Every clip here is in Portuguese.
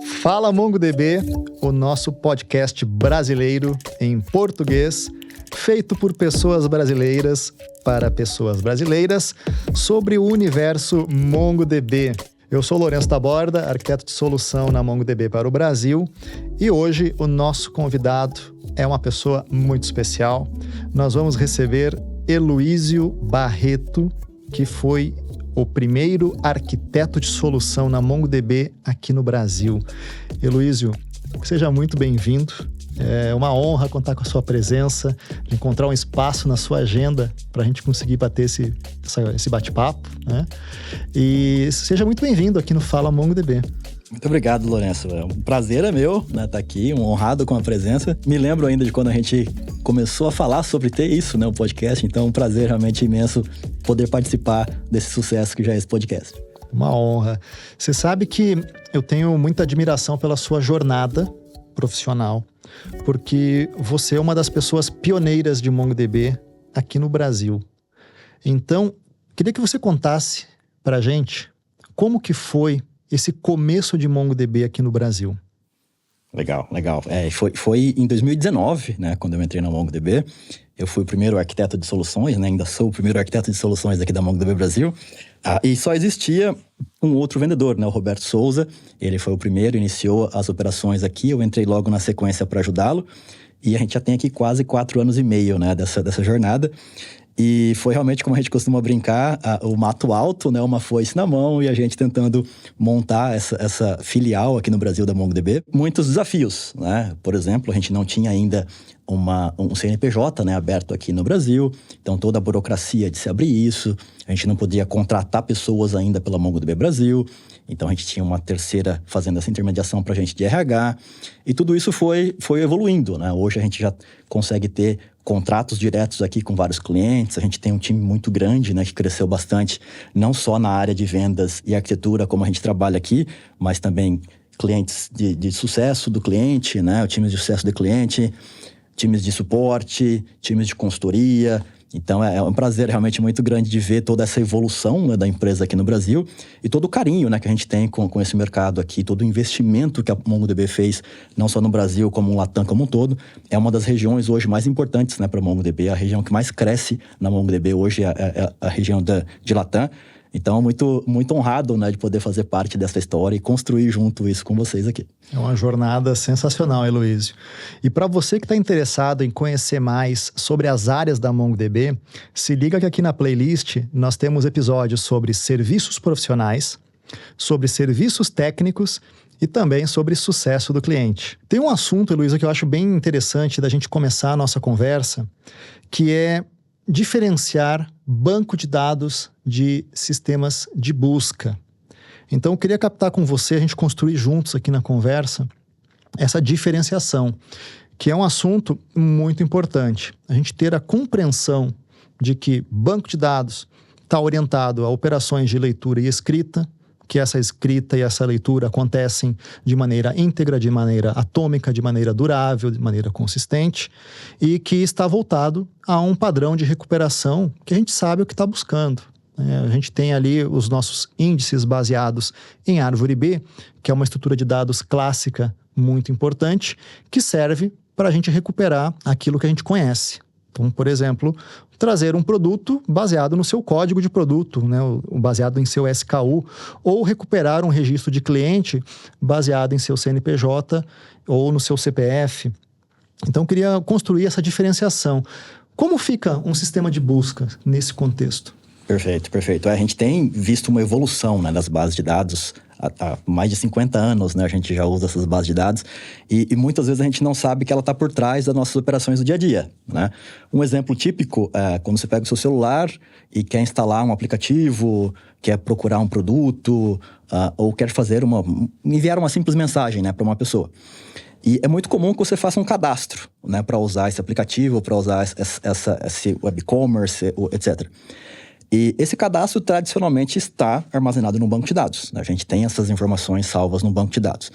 Fala MongoDB, o nosso podcast brasileiro em português, feito por pessoas brasileiras para pessoas brasileiras, sobre o universo MongoDB. Eu sou Lourenço Taborda, arquiteto de solução na MongoDB para o Brasil, e hoje o nosso convidado é uma pessoa muito especial. Nós vamos receber Heloísio Barreto, que foi o primeiro arquiteto de solução na MongoDB aqui no Brasil. Heloísio, seja muito bem-vindo. É uma honra contar com a sua presença, encontrar um espaço na sua agenda para a gente conseguir bater esse bate-papo, né? E seja muito bem-vindo aqui no Fala MongoDB. Muito obrigado, Lourenço. Um prazer é meu, né, estar aqui, honrado com a presença. Me lembro ainda de quando a gente começou a falar sobre ter isso, né, o podcast. Então, um prazer realmente imenso poder participar desse sucesso que já é esse podcast. Uma honra. Você sabe que eu tenho muita admiração pela sua jornada profissional, porque você é uma das pessoas pioneiras de MongoDB aqui no Brasil. Então, queria que você contasse pra gente como que foi esse começo de MongoDB aqui no Brasil. Legal. Foi em 2019, né, quando eu entrei na MongoDB. Eu fui o primeiro arquiteto de soluções, né, ainda sou o primeiro arquiteto de soluções aqui da MongoDB Brasil. E só existia um outro vendedor, né, o Roberto Souza. Ele foi o primeiro, iniciou as operações aqui. Eu entrei logo na sequência para ajudá-lo. E a gente já tem aqui quase 4 anos e meio, né, dessa jornada. E foi realmente, como a gente costuma brincar, o mato alto, né, uma foice na mão, e a gente tentando montar essa filial aqui no Brasil da MongoDB. Muitos desafios, né? Por exemplo, a gente não tinha ainda um CNPJ, né, aberto aqui no Brasil, então toda a burocracia de se abrir isso, a gente não podia contratar pessoas ainda pela MongoDB Brasil, então a gente tinha uma terceira fazendo essa intermediação para a gente de RH, e tudo isso foi evoluindo, né? Hoje a gente já consegue ter contratos diretos aqui com vários clientes, a gente tem um time muito grande, né, que cresceu bastante, não só na área de vendas e arquitetura, como a gente trabalha aqui, mas também clientes de sucesso do cliente, né, o time de sucesso do cliente, times de suporte, times de consultoria. Então é um prazer realmente muito grande de ver toda essa evolução, né, da empresa aqui no Brasil e todo o carinho, né, que a gente tem com esse mercado aqui, todo o investimento que a MongoDB fez, não só no Brasil, como no Latam como um todo. É uma das regiões hoje mais importantes, né, para a MongoDB. A região que mais cresce na MongoDB hoje é a região de Latam. Então, muito honrado, né, de poder fazer parte dessa história e construir junto isso com vocês aqui. É uma jornada sensacional, Heloísio. E para você que está interessado em conhecer mais sobre as áreas da MongoDB, se liga que aqui na playlist nós temos episódios sobre serviços profissionais, sobre serviços técnicos e também sobre sucesso do cliente. Tem um assunto, Heloísio, que eu acho bem interessante da gente começar a nossa conversa, que é diferenciar banco de dados de sistemas de busca. Então, eu queria captar com você, a gente construir juntos aqui na conversa, essa diferenciação, que é um assunto muito importante. A gente ter a compreensão de que banco de dados está orientado a operações de leitura e escrita, que essa escrita e essa leitura acontecem de maneira íntegra, de maneira atômica, de maneira durável, de maneira consistente, e que está voltado a um padrão de recuperação que a gente sabe o que está buscando. A gente tem ali os nossos índices baseados em árvore B, que é uma estrutura de dados clássica muito importante, que serve para a gente recuperar aquilo que a gente conhece. Então, por exemplo, trazer um produto baseado no seu código de produto, né, baseado em seu SKU, ou recuperar um registro de cliente baseado em seu CNPJ ou no seu CPF. Então, eu queria construir essa diferenciação. Como fica um sistema de busca nesse contexto? Perfeito. A gente tem visto uma evolução, né, das bases de dados. Há mais de 50 anos, né, a gente já usa essas bases de dados e muitas vezes a gente não sabe que ela está por trás das nossas operações do dia a dia, né? Um exemplo típico é quando você pega o seu celular e quer instalar um aplicativo, quer procurar um produto ou quer enviar uma simples mensagem, né, para uma pessoa. E é muito comum que você faça um cadastro, né, para usar esse aplicativo, para usar esse web commerce, etc. E esse cadastro tradicionalmente está armazenado no banco de dados, né? A gente tem essas informações salvas no banco de dados.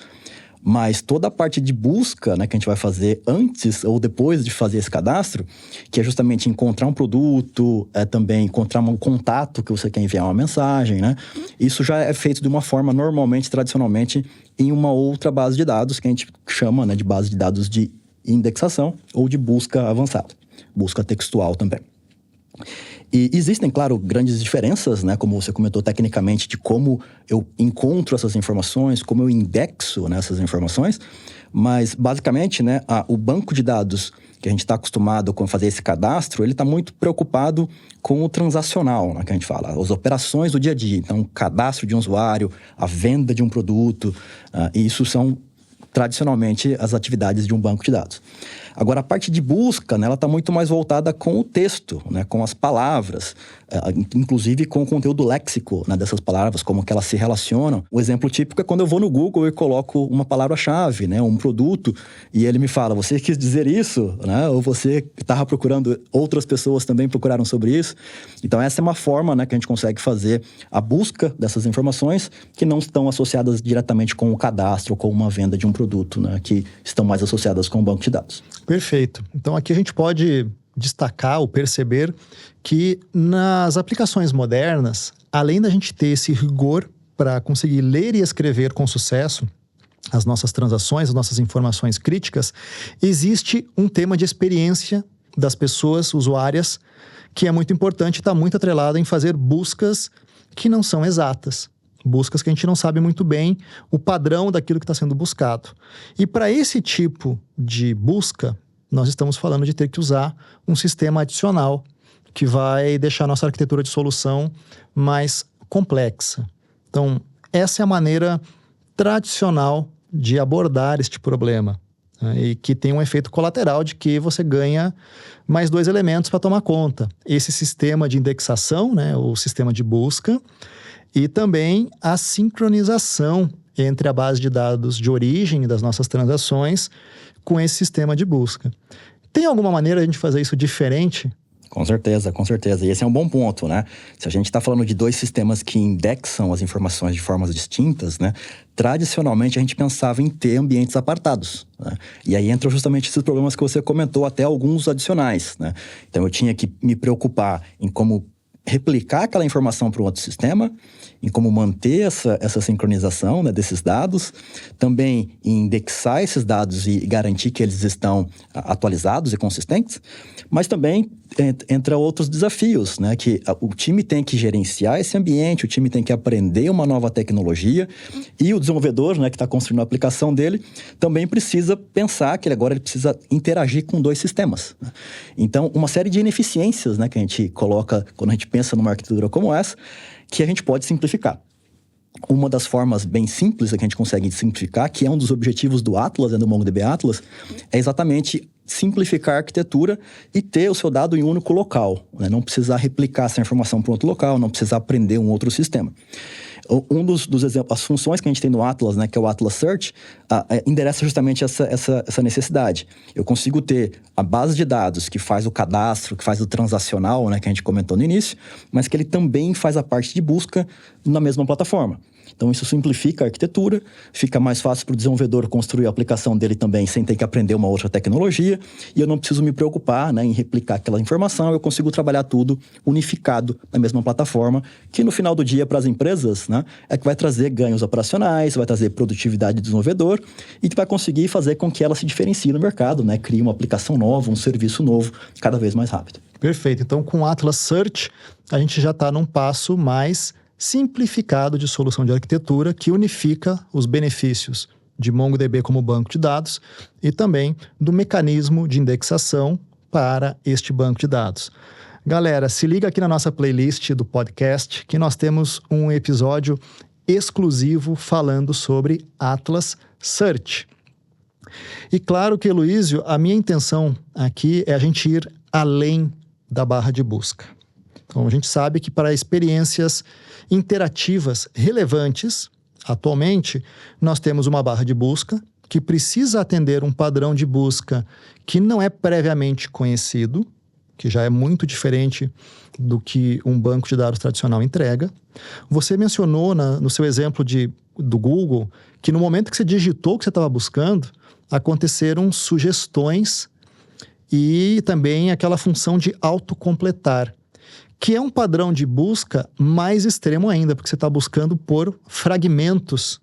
Mas toda a parte de busca, né, que a gente vai fazer antes ou depois de fazer esse cadastro, que é justamente encontrar um produto, também encontrar um contato que você quer enviar uma mensagem, né? Isso já é feito de uma forma normalmente, tradicionalmente, em uma outra base de dados, que a gente chama, né, de base de dados de indexação ou de busca avançada. Busca textual também. E existem, claro, grandes diferenças, né? Como você comentou tecnicamente, de como eu encontro essas informações, como eu indexo, né, essas informações. Mas, basicamente, né, o banco de dados que a gente está acostumado com fazer esse cadastro, ele está muito preocupado com o transacional, né, que a gente fala, as operações do dia a dia. Então, o cadastro de um usuário, a venda de um produto, e isso são tradicionalmente as atividades de um banco de dados. Agora, a parte de busca, né, ela está muito mais voltada com o texto, né, com as palavras, inclusive com o conteúdo léxico, né, dessas palavras, como que elas se relacionam. O exemplo típico é quando eu vou no Google e coloco uma palavra-chave, né, um produto, e ele me fala, você quis dizer isso? Né, ou você estava procurando, outras pessoas também procuraram sobre isso? Então, essa é uma forma, né, que a gente consegue fazer a busca dessas informações que não estão associadas diretamente com o cadastro ou com uma venda de um produto, né, que estão mais associadas com o banco de dados. Perfeito. Então, aqui a gente pode destacar ou perceber que nas aplicações modernas, além da gente ter esse rigor para conseguir ler e escrever com sucesso as nossas transações, as nossas informações críticas, existe um tema de experiência das pessoas usuárias que é muito importante e está muito atrelado em fazer buscas que não são exatas. Buscas que a gente não sabe muito bem o padrão daquilo que está sendo buscado. E para esse tipo de busca, nós estamos falando de ter que usar um sistema adicional que vai deixar a nossa arquitetura de solução mais complexa. Então, essa é a maneira tradicional de abordar este problema, né? E que tem um efeito colateral de que você ganha mais 2 elementos para tomar conta. Esse sistema de indexação, né, o sistema de busca, e também a sincronização entre a base de dados de origem das nossas transações com esse sistema de busca. Tem alguma maneira de a gente fazer isso diferente? Com certeza, com certeza. E esse é um bom ponto, né? Se a gente está falando de 2 sistemas que indexam as informações de formas distintas, né? Tradicionalmente, a gente pensava em ter ambientes apartados, né? E aí entram justamente esses problemas que você comentou, até alguns adicionais, né? Então, eu tinha que me preocupar em como replicar aquela informação para um outro sistema, em como manter essa sincronização, né, desses dados, também em indexar esses dados e garantir que eles estão atualizados e consistentes, mas também entra outros desafios, né, que o time tem que gerenciar esse ambiente, o time tem que aprender uma nova tecnologia e o desenvolvedor, né, que está construindo a aplicação dele, também precisa pensar que ele precisa interagir com 2 sistemas, né? Então, uma série de ineficiências, né, que a gente coloca quando a gente pensa numa arquitetura como essa, que a gente pode simplificar. Uma das formas bem simples que a gente consegue simplificar, que é um dos objetivos do Atlas, do MongoDB Atlas, é exatamente simplificar a arquitetura e ter o seu dado em um único local, né? Não precisar replicar essa informação para outro local, não precisar aprender um outro sistema. Um dos exemplos, as funções que a gente tem no Atlas, né, que é o Atlas Search, endereça justamente essa necessidade. Eu consigo ter a base de dados que faz o cadastro, que faz o transacional, né, que a gente comentou no início, mas que ele também faz a parte de busca na mesma plataforma. Então, isso simplifica a arquitetura, fica mais fácil para o desenvolvedor construir a aplicação dele também sem ter que aprender uma outra tecnologia, e eu não preciso me preocupar, né, em replicar aquela informação, eu consigo trabalhar tudo unificado na mesma plataforma, que no final do dia para as empresas, né, é que vai trazer ganhos operacionais, vai trazer produtividade do desenvolvedor e vai conseguir fazer com que ela se diferencie no mercado, né, crie uma aplicação nova, um serviço novo, cada vez mais rápido. Perfeito. Então, com o Atlas Search, a gente já está num passo mais simplificado de solução de arquitetura que unifica os benefícios de MongoDB como banco de dados e também do mecanismo de indexação para este banco de dados. Galera, se liga aqui na nossa playlist do podcast que nós temos um episódio exclusivo falando sobre Atlas Search. E claro que, Heloísio, a minha intenção aqui é a gente ir além da barra de busca. Então, a gente sabe que para experiências interativas relevantes, atualmente, nós temos uma barra de busca que precisa atender um padrão de busca que não é previamente conhecido, que já é muito diferente do que um banco de dados tradicional entrega. Você mencionou no seu exemplo do Google que no momento que você digitou o que você estava buscando, aconteceram sugestões e também aquela função de autocompletar, que é um padrão de busca mais extremo ainda, porque você está buscando por fragmentos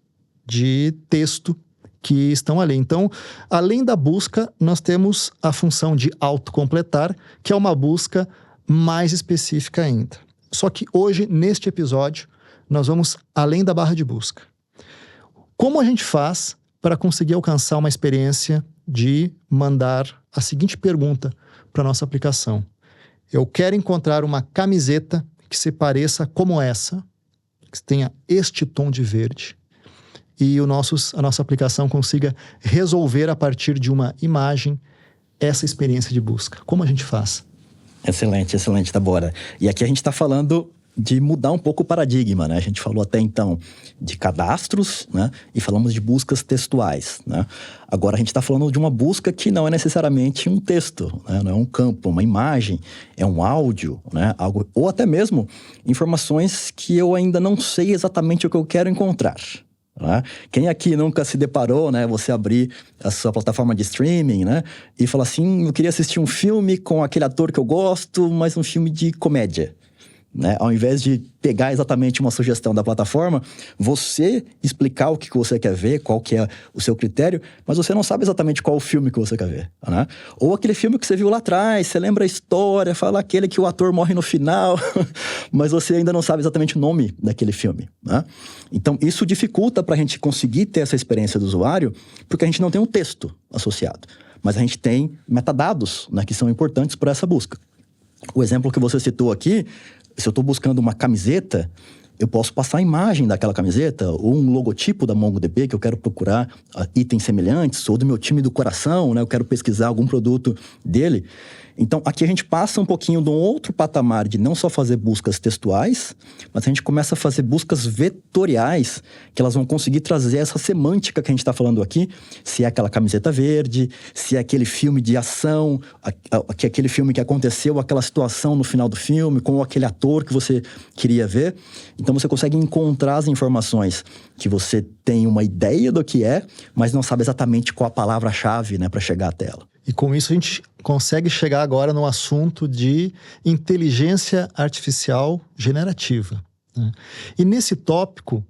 de texto que estão ali. Então, além da busca, nós temos a função de autocompletar, que é uma busca mais específica ainda. Só que hoje, neste episódio, nós vamos além da barra de busca. Como a gente faz para conseguir alcançar uma experiência de mandar a seguinte pergunta para a nossa aplicação? Eu quero encontrar uma camiseta que se pareça como essa, que tenha este tom de verde, e a nossa aplicação consiga resolver a partir de uma imagem essa experiência de busca. Como a gente faz? Excelente, Tabora. E aqui a gente está falando de mudar um pouco o paradigma, né? A gente falou até então de cadastros, né? E falamos de buscas textuais, né? Agora a gente está falando de uma busca que não é necessariamente um texto, né? Não é um campo, uma imagem, é um áudio, né? Algo, ou até mesmo informações que eu ainda não sei exatamente o que eu quero encontrar. Né? Quem aqui nunca se deparou, né? Você abrir a sua plataforma de streaming, né? E falar assim, eu queria assistir um filme com aquele ator que eu gosto, mas um filme de comédia. Né? Ao invés de pegar exatamente uma sugestão da plataforma, você explicar o que você quer ver, qual que é o seu critério, mas você não sabe exatamente qual o filme que você quer ver. Né? Ou aquele filme que você viu lá atrás, você lembra a história, fala aquele que o ator morre no final, mas você ainda não sabe exatamente o nome daquele filme. Né? Então, isso dificulta para a gente conseguir ter essa experiência do usuário, porque a gente não tem um texto associado, mas a gente tem metadados, né, que são importantes para essa busca. O exemplo que você citou aqui, se eu estou buscando uma camiseta, eu posso passar a imagem daquela camiseta ou um logotipo da MongoDB que eu quero procurar itens semelhantes, ou do meu time do coração, né? Eu quero pesquisar algum produto dele. Então, aqui a gente passa um pouquinho de um outro patamar de não só fazer buscas textuais, mas a gente começa a fazer buscas vetoriais, que elas vão conseguir trazer essa semântica que a gente está falando aqui, se é aquela camiseta verde, se é aquele filme de ação, aquele filme que aconteceu, aquela situação no final do filme, com aquele ator que você queria ver. Então, você consegue encontrar as informações que você tem uma ideia do que é, mas não sabe exatamente qual a palavra-chave, né, para chegar até ela. E com isso a gente consegue chegar agora no assunto de inteligência artificial generativa. Né? E nesse tópico,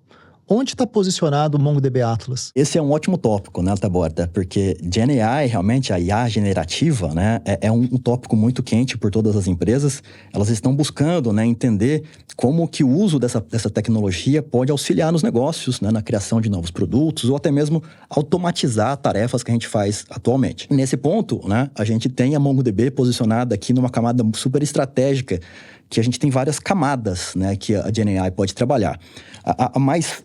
onde está posicionado o MongoDB Atlas? Esse é um ótimo tópico, né, Tabora? Porque GenAI, realmente, a IA generativa, né, é um tópico muito quente por todas as empresas. Elas estão buscando, né, entender como que o uso dessa tecnologia pode auxiliar nos negócios, né, na criação de novos produtos, ou até mesmo automatizar tarefas que a gente faz atualmente. E nesse ponto, né, a gente tem a MongoDB posicionada aqui numa camada super estratégica, que a gente tem várias camadas, né, que a GenAI pode trabalhar. A mais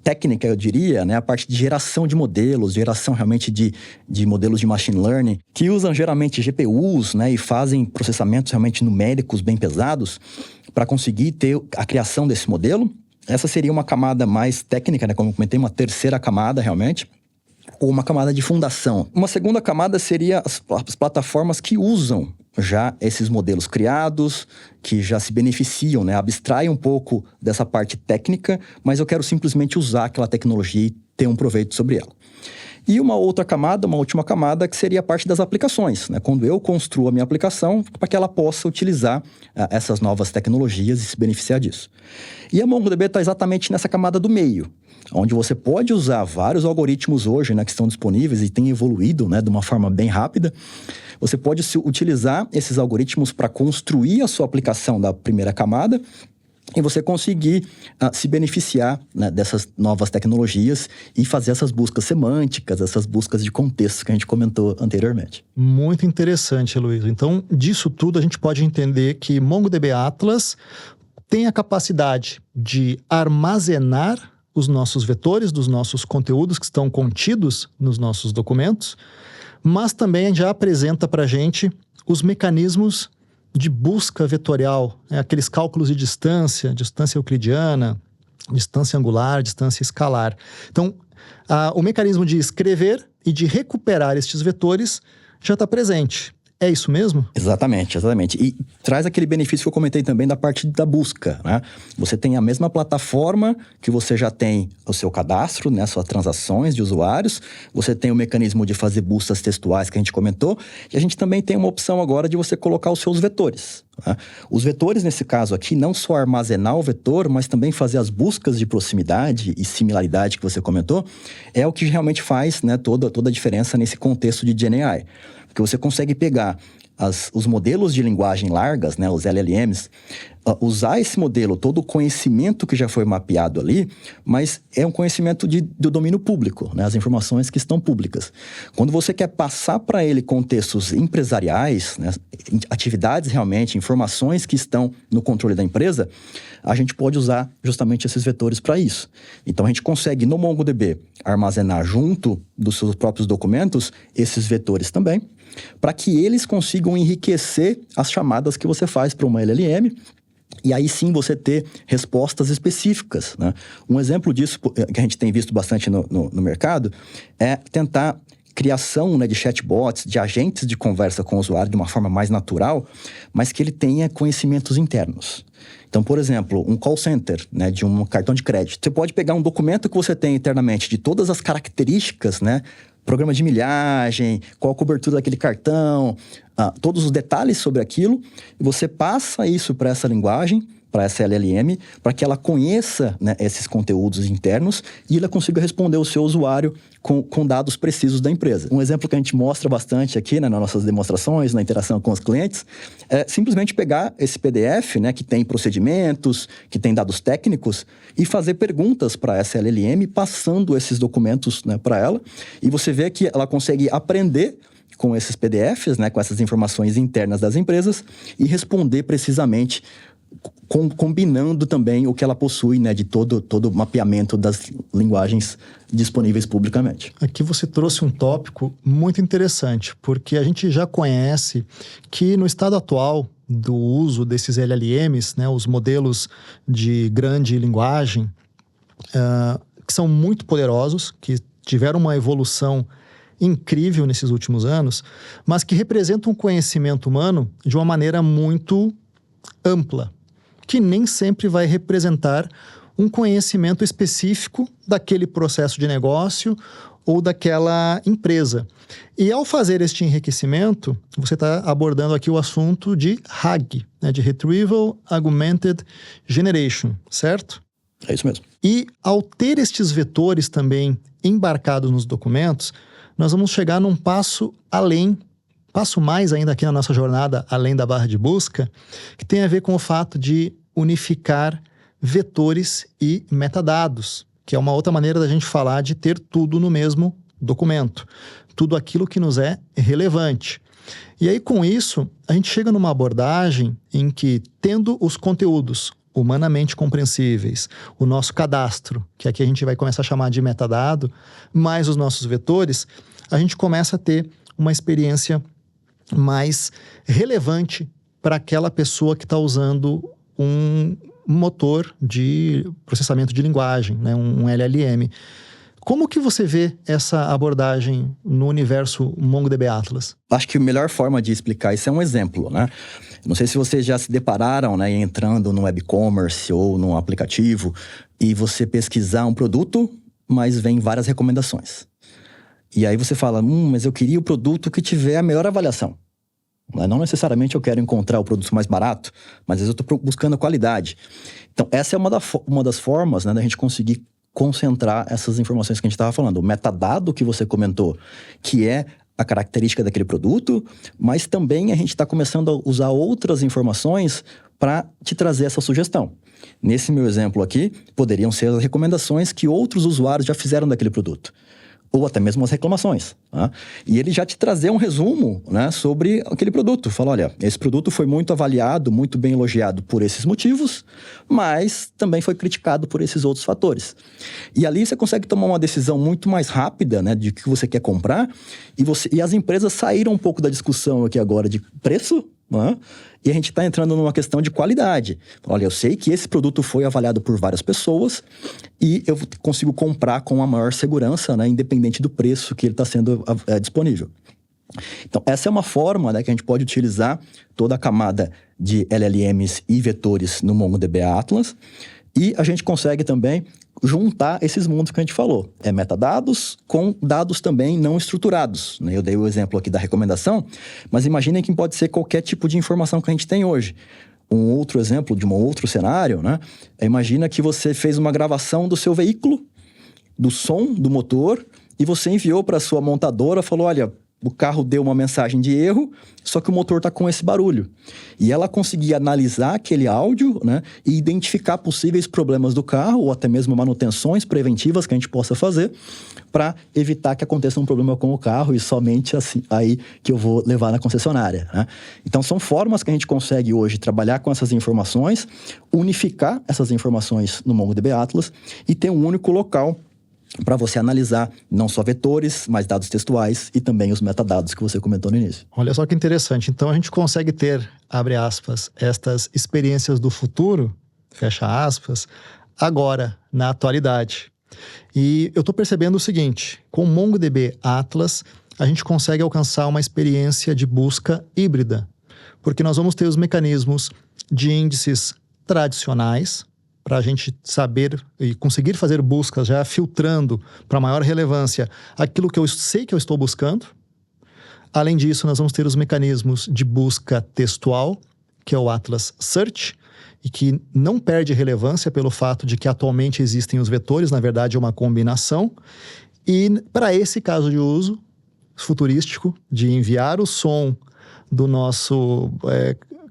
técnica, eu diria, né, a parte de geração de modelos, geração realmente de modelos de machine learning, que usam geralmente GPUs, né, e fazem processamentos realmente numéricos bem pesados para conseguir ter a criação desse modelo. Essa seria uma camada mais técnica, né, como eu comentei, uma terceira camada realmente, ou uma camada de fundação. Uma segunda camada seria as plataformas que usam já esses modelos criados, que já se beneficiam, né? Abstrai um pouco dessa parte técnica, mas eu quero simplesmente usar aquela tecnologia e ter um proveito sobre ela. E uma outra camada, uma última camada, que seria a parte das aplicações, né? Quando eu construo a minha aplicação, para que ela possa utilizar essas novas tecnologias e se beneficiar disso. E a MongoDB está exatamente nessa camada do meio, onde você pode usar vários algoritmos hoje, né, que estão disponíveis e têm evoluído, né, de uma forma bem rápida. Você pode utilizar esses algoritmos para construir a sua aplicação da primeira camada e você conseguir se beneficiar, né, dessas novas tecnologias e fazer essas buscas semânticas, essas buscas de contexto que a gente comentou anteriormente. Muito interessante, Luiz. Então, disso tudo a gente pode entender que MongoDB Atlas tem a capacidade de armazenar os nossos vetores dos nossos conteúdos que estão contidos nos nossos documentos, mas também já apresenta para a gente os mecanismos de busca vetorial, né? Aqueles cálculos de distância euclidiana, distância angular, distância escalar. Então, o mecanismo de escrever e de recuperar estes vetores já está presente. É isso mesmo? Exatamente, exatamente. E traz aquele benefício que eu comentei também da parte da busca, né? Você tem a mesma plataforma que você já tem o seu cadastro, né? Suas transações de usuários. Você tem o mecanismo de fazer buscas textuais que a gente comentou. E a gente também tem uma opção agora de você colocar os seus vetores, né? Os vetores, nesse caso aqui, não só armazenar o vetor, mas também fazer as buscas de proximidade e similaridade que você comentou, é o que realmente faz, né, toda a diferença nesse contexto de GenAI. Porque você consegue pegar os modelos de linguagem largas, né, os LLMs, usar esse modelo, todo o conhecimento que já foi mapeado ali, mas é um conhecimento do domínio público, né, as informações que estão públicas. Quando você quer passar para ele contextos empresariais, né, atividades realmente, informações que estão no controle da empresa, a gente pode usar justamente esses vetores para isso. Então, a gente consegue, no MongoDB, armazenar junto dos seus próprios documentos esses vetores também, para que eles consigam enriquecer as chamadas que você faz para uma LLM, e aí sim você ter respostas específicas, né? Um exemplo disso que a gente tem visto bastante no mercado é tentar criação, né, de chatbots, de agentes de conversa com o usuário de uma forma mais natural, mas que ele tenha conhecimentos internos. Então, por exemplo, um call center, né, de um cartão de crédito. Você pode pegar um documento que você tem internamente de todas as características, né, programa de milhagem, qual a cobertura daquele cartão, todos os detalhes sobre aquilo, e você passa isso para essa linguagem, para essa LLM, para que ela conheça, né, esses conteúdos internos e ela consiga responder o seu usuário com dados precisos da empresa. Um exemplo que a gente mostra bastante aqui, né, nas nossas demonstrações, na interação com os clientes, é simplesmente pegar esse PDF, né, que tem procedimentos, que tem dados técnicos, e fazer perguntas para essa LLM, passando esses documentos, né, para ela, e você vê que ela consegue aprender com esses PDFs, né, com essas informações internas das empresas, e responder precisamente combinando também o que ela possui, né, de todo o mapeamento das linguagens disponíveis publicamente. Aqui você trouxe um tópico muito interessante, porque a gente já conhece que no estado atual do uso desses LLMs, né, os modelos de grande linguagem, que são muito poderosos, que tiveram uma evolução incrível nesses últimos anos, mas que representam um conhecimento humano de uma maneira muito ampla, que nem sempre vai representar um conhecimento específico daquele processo de negócio ou daquela empresa. E ao fazer este enriquecimento, você está abordando aqui o assunto de RAG, né, de Retrieval Augmented Generation, certo? É isso mesmo. E ao ter estes vetores também embarcados nos documentos, nós vamos chegar num passo além, passo mais ainda aqui na nossa jornada, além da barra de busca, que tem a ver com o fato de unificar vetores e metadados, que é uma outra maneira da gente falar de ter tudo no mesmo documento, tudo aquilo que nos é relevante. E aí, com isso, a gente chega numa abordagem em que, tendo os conteúdos humanamente compreensíveis, o nosso cadastro, que aqui a gente vai começar a chamar de metadado, mais os nossos vetores, a gente começa a ter uma experiência mais relevante para aquela pessoa que está usando um motor de processamento de linguagem, né, um LLM. Como que você vê essa abordagem no universo MongoDB Atlas? Acho que a melhor forma de explicar isso é um exemplo, né? Não sei se vocês já se depararam, né, entrando no web commerce ou num aplicativo e você pesquisar um produto, mas vem várias recomendações. E aí você fala, mas eu queria o produto que tiver a melhor avaliação. Não necessariamente eu quero encontrar o produto mais barato, mas às vezes eu estou buscando a qualidade. Então, essa é uma das formas, né, da gente conseguir concentrar essas informações que a gente estava falando. O metadado que você comentou, que é a característica daquele produto, mas também a gente está começando a usar outras informações para te trazer essa sugestão. Nesse meu exemplo aqui, poderiam ser as recomendações que outros usuários já fizeram daquele produto. Ou até mesmo as reclamações, né? E ele já te trazer um resumo, né, sobre aquele produto. Fala, olha, esse produto foi muito avaliado, muito bem elogiado por esses motivos, mas também foi criticado por esses outros fatores. E ali você consegue tomar uma decisão muito mais rápida, né, de que você quer comprar, e as empresas saíram um pouco da discussão aqui agora de preço, né? E a gente está entrando numa questão de qualidade. Olha, eu sei que esse produto foi avaliado por várias pessoas e eu consigo comprar com a maior segurança, né, independente do preço que ele está sendo disponível. Então, essa é uma forma, né, que a gente pode utilizar toda a camada de LLMs e vetores no MongoDB Atlas. E a gente consegue também juntar esses mundos que a gente falou. Metadados com dados também não estruturados, né? Eu dei o exemplo aqui da recomendação, mas imaginem que pode ser qualquer tipo de informação que a gente tem hoje. Um outro exemplo de um outro cenário, né? Imagina que você fez uma gravação do seu veículo, do som do motor, e você enviou para a sua montadora, falou, olha, o carro deu uma mensagem de erro, só que o motor está com esse barulho. E ela conseguia analisar aquele áudio, né, e identificar possíveis problemas do carro, ou até mesmo manutenções preventivas que a gente possa fazer, para evitar que aconteça um problema com o carro, e somente assim aí que eu vou levar na concessionária, né? Então, são formas que a gente consegue hoje trabalhar com essas informações, unificar essas informações no MongoDB Atlas e ter um único local para você analisar não só vetores, mas dados textuais e também os metadados que você comentou no início. Olha só que interessante. Então, a gente consegue ter, abre aspas, estas experiências do futuro, fecha aspas, agora, na atualidade. E eu estou percebendo o seguinte, com o MongoDB Atlas, a gente consegue alcançar uma experiência de busca híbrida, porque nós vamos ter os mecanismos de índices tradicionais, para a gente saber e conseguir fazer buscas já filtrando para maior relevância aquilo que eu sei que eu estou buscando. Além disso, nós vamos ter os mecanismos de busca textual, que é o Atlas Search, e que não perde relevância pelo fato de que atualmente existem os vetores, na verdade é uma combinação. E para esse caso de uso futurístico, de enviar o som do nosso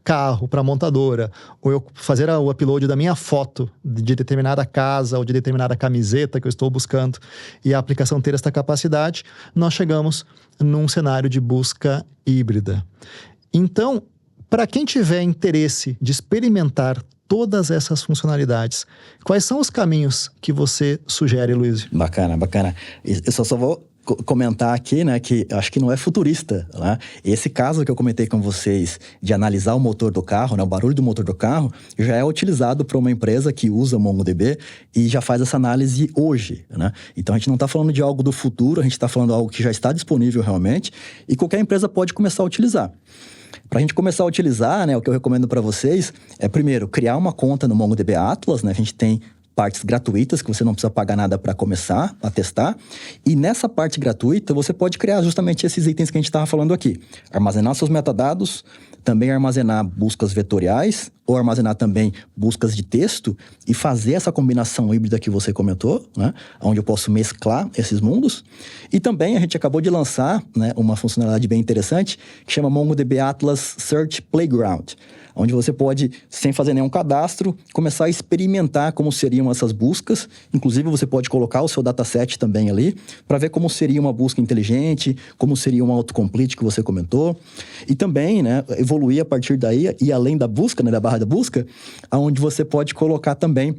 carro para a montadora, ou eu fazer o upload da minha foto de determinada casa ou de determinada camiseta que eu estou buscando e a aplicação ter esta capacidade, nós chegamos num cenário de busca híbrida. Então, para quem tiver interesse de experimentar todas essas funcionalidades, quais são os caminhos que você sugere, Luiz? Bacana, bacana. Eu só vou comentar aqui, né, que acho que não é futurista, né? Esse caso que eu comentei com vocês de analisar o motor do carro, né, o barulho do motor do carro, já é utilizado por uma empresa que usa MongoDB e já faz essa análise hoje, né? Então a gente não está falando de algo do futuro, a gente está falando de algo que já está disponível realmente e qualquer empresa pode começar a utilizar. Para a gente começar a utilizar, né, o que eu recomendo para vocês é, primeiro, criar uma conta no MongoDB Atlas, né? A gente tem partes gratuitas, que você não precisa pagar nada para começar a testar. E nessa parte gratuita, você pode criar justamente esses itens que a gente estava falando aqui. Armazenar seus metadados, também armazenar buscas vetoriais, ou armazenar também buscas de texto, e fazer essa combinação híbrida que você comentou, né? Onde eu posso mesclar esses mundos. E também a gente acabou de lançar, né, uma funcionalidade bem interessante, que chama MongoDB Atlas Search Playground, onde você pode, sem fazer nenhum cadastro, começar a experimentar como seriam essas buscas. Inclusive, você pode colocar o seu dataset também ali, para ver como seria uma busca inteligente, como seria um autocomplete que você comentou. E também, né, evoluir a partir daí, e além da busca, né, da barra da busca, onde você pode colocar também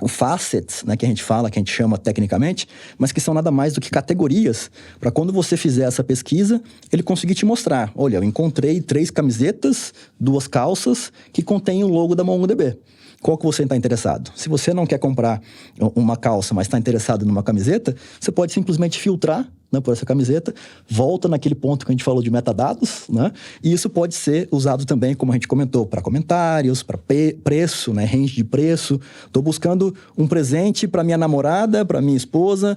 o facets, né, que a gente fala, que a gente chama tecnicamente, mas que são nada mais do que categorias, para quando você fizer essa pesquisa, ele conseguir te mostrar, olha, eu encontrei 3 camisetas, 2 calças, que contêm o logo da MongoDB. Qual que você está interessado? Se você não quer comprar uma calça, mas está interessado numa camiseta, você pode simplesmente filtrar, né, por essa camiseta, volta naquele ponto que a gente falou de metadados, né? E isso pode ser usado também, como a gente comentou, para comentários, para preço, né, range de preço. Estou buscando um presente para minha namorada, para minha esposa,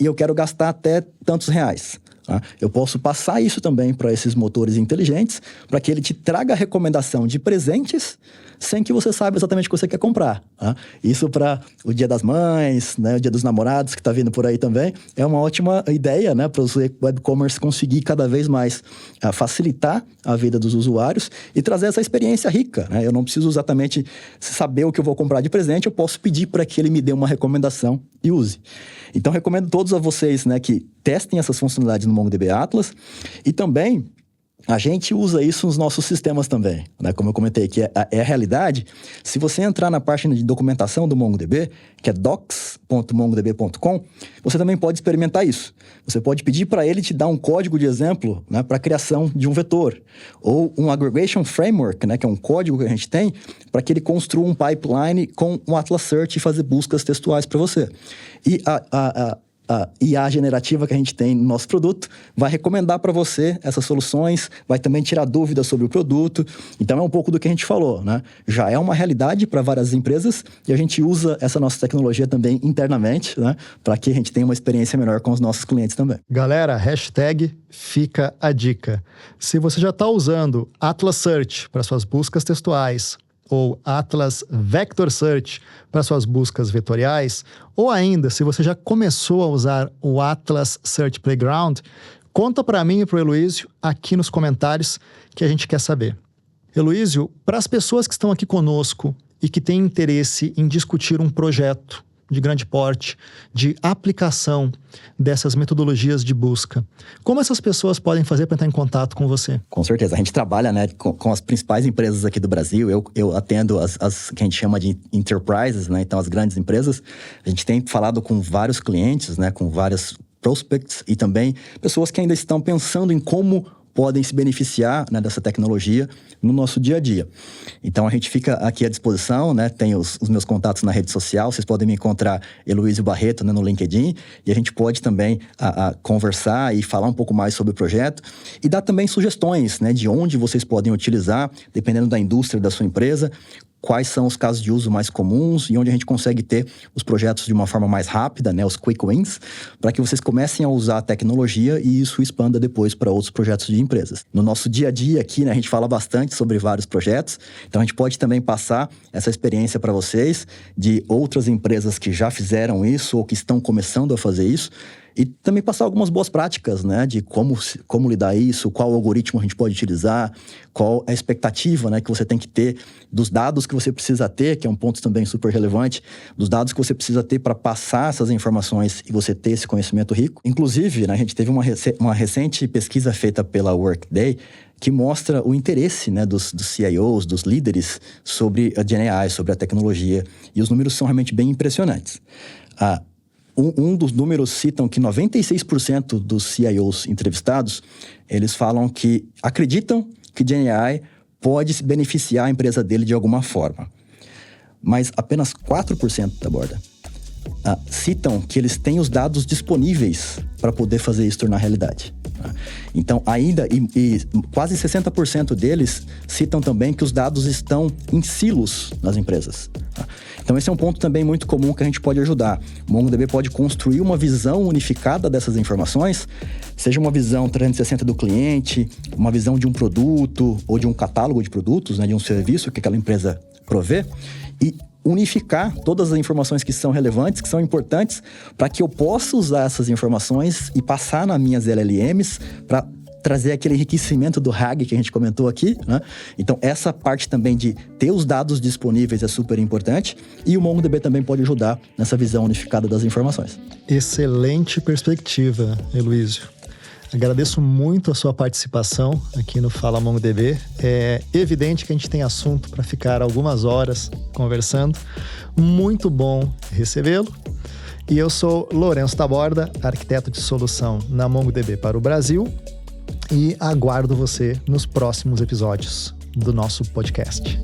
e eu quero gastar até tantos reais. Eu posso passar isso também para esses motores inteligentes, para que ele te traga a recomendação de presentes sem que você saiba exatamente o que você quer comprar. Isso para o Dia das Mães, né, o Dia dos Namorados, que está vindo por aí também, é uma ótima ideia, né, para os web-commerce conseguir cada vez mais facilitar a vida dos usuários e trazer essa experiência rica, né? Eu não preciso exatamente saber o que eu vou comprar de presente, eu posso pedir para que ele me dê uma recomendação e use. Então, recomendo todos a vocês, né, que testem essas funcionalidades no MongoDB Atlas e também a gente usa isso nos nossos sistemas também, né? Como eu comentei, que é a realidade. Se você entrar na página de documentação do MongoDB, que é docs.mongodb.com, você também pode experimentar isso. Você pode pedir para ele te dar um código de exemplo, né, para a criação de um vetor. Ou um aggregation framework, né, que é um código que a gente tem, para que ele construa um pipeline com um Atlas Search e fazer buscas textuais para você. E IA generativa que a gente tem no nosso produto, vai recomendar para você essas soluções, vai também tirar dúvidas sobre o produto. Então é um pouco do que a gente falou, né? Já é uma realidade para várias empresas e a gente usa essa nossa tecnologia também internamente, né? Para que a gente tenha uma experiência melhor com os nossos clientes também. Galera, hashtag fica a dica. Se você já está usando Atlas Search para suas buscas textuais, ou Atlas Vector Search para suas buscas vetoriais, ou ainda, se você já começou a usar o Atlas Search Playground, conta para mim e para o Heloísio aqui nos comentários que a gente quer saber. Heloísio, para as pessoas que estão aqui conosco e que têm interesse em discutir um projeto de grande porte, de aplicação dessas metodologias de busca, como essas pessoas podem fazer para entrar em contato com você? Com certeza. A gente trabalha, né, com as principais empresas aqui do Brasil. Eu atendo as que a gente chama de enterprises, né? Então, as grandes empresas. A gente tem falado com vários clientes, né, com vários prospects e também pessoas que ainda estão pensando em como podem se beneficiar, né, dessa tecnologia no nosso dia a dia. Então, a gente fica aqui à disposição, né? Tem os meus contatos na rede social, vocês podem me encontrar Heloísio Barreto, né, no LinkedIn, e a gente pode também conversar e falar um pouco mais sobre o projeto e dar também sugestões, né, de onde vocês podem utilizar, dependendo da indústria da sua empresa, quais são os casos de uso mais comuns e onde a gente consegue ter os projetos de uma forma mais rápida, né, os quick wins, para que vocês comecem a usar a tecnologia e isso expanda depois para outros projetos de empresas. No nosso dia a dia aqui, né, a gente fala bastante sobre vários projetos, então a gente pode também passar essa experiência para vocês de outras empresas que já fizeram isso ou que estão começando a fazer isso, e também passar algumas boas práticas, né, de como lidar isso, qual algoritmo a gente pode utilizar, qual a expectativa, né, que você tem que ter dos dados que você precisa ter, que é um ponto também super relevante, dos dados que você precisa ter para passar essas informações e você ter esse conhecimento rico. Inclusive, né, a gente teve uma recente pesquisa feita pela Workday que mostra o interesse, né, dos CIOs, dos líderes sobre a GenAI, sobre a tecnologia, e os números são realmente bem impressionantes. Um dos números citam que 96% dos CIOs entrevistados, eles falam que acreditam que GenAI pode se beneficiar a empresa dele de alguma forma. Mas apenas 4% da borda citam que eles têm os dados disponíveis para poder fazer isso tornar realidade. Então, ainda, e quase 60% deles citam também que os dados estão em silos nas empresas. Então, esse é um ponto também muito comum que a gente pode ajudar. O MongoDB pode construir uma visão unificada dessas informações, seja uma visão 360 do cliente, uma visão de um produto ou de um catálogo de produtos, né, de um serviço que aquela empresa provê, e unificar todas as informações que são relevantes, que são importantes, para que eu possa usar essas informações e passar nas minhas LLMs para trazer aquele enriquecimento do RAG que a gente comentou aqui, né? Então, essa parte também de ter os dados disponíveis é super importante e o MongoDB também pode ajudar nessa visão unificada das informações. Excelente perspectiva, Heloísio. Agradeço muito a sua participação aqui no Fala MongoDB. É evidente que a gente tem assunto para ficar algumas horas conversando. Muito bom recebê-lo. E eu sou Lourenço Taborda, arquiteto de solução na MongoDB para o Brasil. E aguardo você nos próximos episódios do nosso podcast.